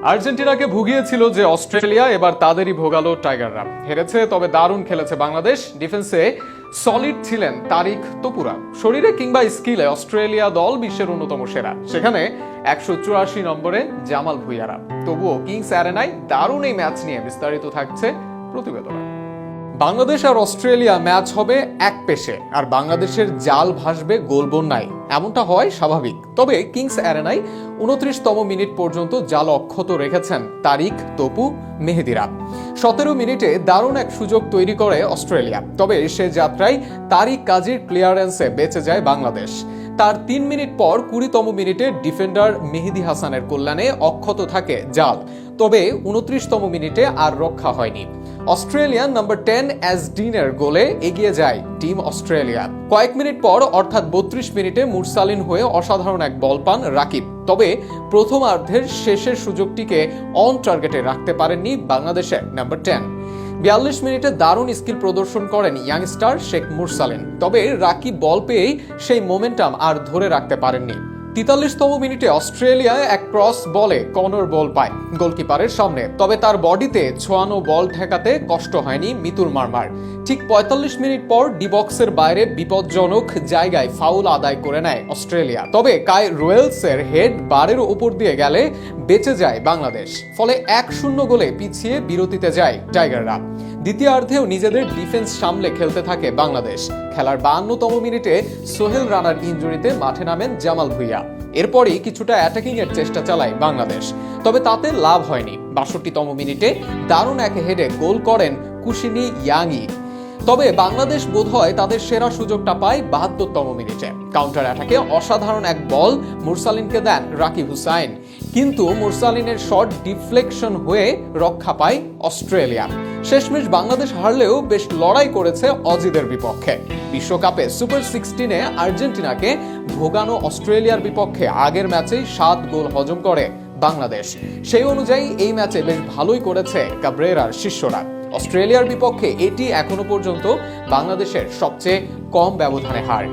আর্জেন্টিনাকে ভুগিয়েছিল যে অস্ট্রেলিয়া, এবার তাদেরই ভোগালো টাইগাররা। হেরেছে, তবে দারুণ খেলেছে বাংলাদেশ। ডিফেন্সে সলিড ছিলেন তারিক তপুরা। শরীরে কিংবা স্কিলে অস্ট্রেলিয়া দল বিশ্বের অন্যতম সেরা। সেখানে 184 নম্বরে জামাল ভুঁইয়ারা। তবুও কিংস অ্যারেনায় দারুণ এই ম্যাচ নিয়ে বিস্তারিত থাকছে প্রতিবেদনে। বাংলাদেশ আর অস্ট্রেলিয়া ম্যাচ হবে এক পেশে, আর বাংলাদেশের জাল ভাসবে গোল বন্যায়, এমনটা হয় স্বাভাবিক। তবে কিংস অ্যারেনায় 29তম মিনিট পর্যন্ত জাল অক্ষত রেখেছেন তারিক, তপু, মেহেদিরা। 17 মিনিটে দারুণ এক সুযোগ তৈরি করে অস্ট্রেলিয়া, তবে সে যাত্রায় তারিক কাজীর ক্লিয়ারেন্সে বেঁচে যায় বাংলাদেশ। তার 3 মিনিট পর 20তম মিনিটে ডিফেন্ডার মেহেদী হাসানের কল্যাণে অক্ষত থাকে জাল, তবে 29তম মিনিটে আর রক্ষা হয়নি। অস্ট্রেলিয়ান নাম্বার 10 অ্যাজডিনের গোলে এগিয়ে যায় টিম অস্ট্রেলিয়া। কয়েক মিনিট পর অর্থাৎ 32 মিনিটে মুরসালিন হয়ে অসাধারণ এক বল পান রাকিব, তবে প্রথমার্ধের শেষের সুযোগটিকে অন টার্গেটে রাখতে পারেননি বাংলাদেশের নাম্বার 10। 42 মিনিটে দারুণ স্কিল প্রদর্শন করেন ইয়াংস্টার শেখ মুরসালিন, তবে রাকিব বল পেয়েই সেই মোমেন্টাম আর ধরে রাখতে পারেননি। 43তম মিনিটে অস্ট্রেলিয়া এক ক্রস বলে কর্নার বল পায় গোলকিপারের সামনে, তবে তার বডিতে ছোঁয়ানো বল ঠেকাতে কষ্ট হয়নি মিতুল মার্মার। ঠিক 45 মিনিট পর ডি বক্সের বাইরে বিপজ্জনক জায়গায় ফাউল আদায় করে নেয় অস্ট্রেলিয়া, তবে কাই রোয়েলসের হেড বারের উপর দিয়ে গেলে বেঁচে যায় বাংলাদেশ। ফলে 1-0 গোলে পিছিয়ে বিরতিতে যায় টাইগাররা। দ্বিতীয়ার্ধেও নিজেদের ডিফেন্স সামলে খেলতে থাকে বাংলাদেশ। খেলার 52তম মিনিটে সোহেল রানার ইনজুরিতে মাঠে নামেন জামাল ভুঁইয়া। এরপরই কিছুটা অ্যাটাকিং এর চেষ্টা চালায় বাংলাদেশ, তবে তাতে লাভ হয়নি। 62তম মিনিটে দারুণ এক হেডে গোল করেন কুশিনী ইয়াংই। তবে বাংলাদেশ বোধহয় তাদের সেরা সুযোগটা পায় 72তম মিনিটে। কাউন্টার অ্যাটাকে অসাধারণ এক বল মুরসালিনকে দেন রাকিব হুসাইন, কিন্তু মুরসালিনের শট ডিফ্লেকশন হয়ে রক্ষা পায় অস্ট্রেলিয়া। শেষমেশ বাংলাদেশ হারলেও বেশ লড়াই করেছে অজিদের বিপক্ষে। বিশ্বকাপে সুপার 16-এ আর্জেন্টিনাকে ভোগানো অস্ট্রেলিয়ার বিপক্ষে আগের ম্যাচেই 7 গোল হজম করে বাংলাদেশ। সেই অনুযায়ী এই ম্যাচে বেশ ভালোই করেছে কাব্রেরার শিষ্যরা। অস্ট্রেলিয়ার বিপক্ষে এটি এখনো পর্যন্ত বাংলাদেশের সবচেয়ে কম ব্যবধানে হার।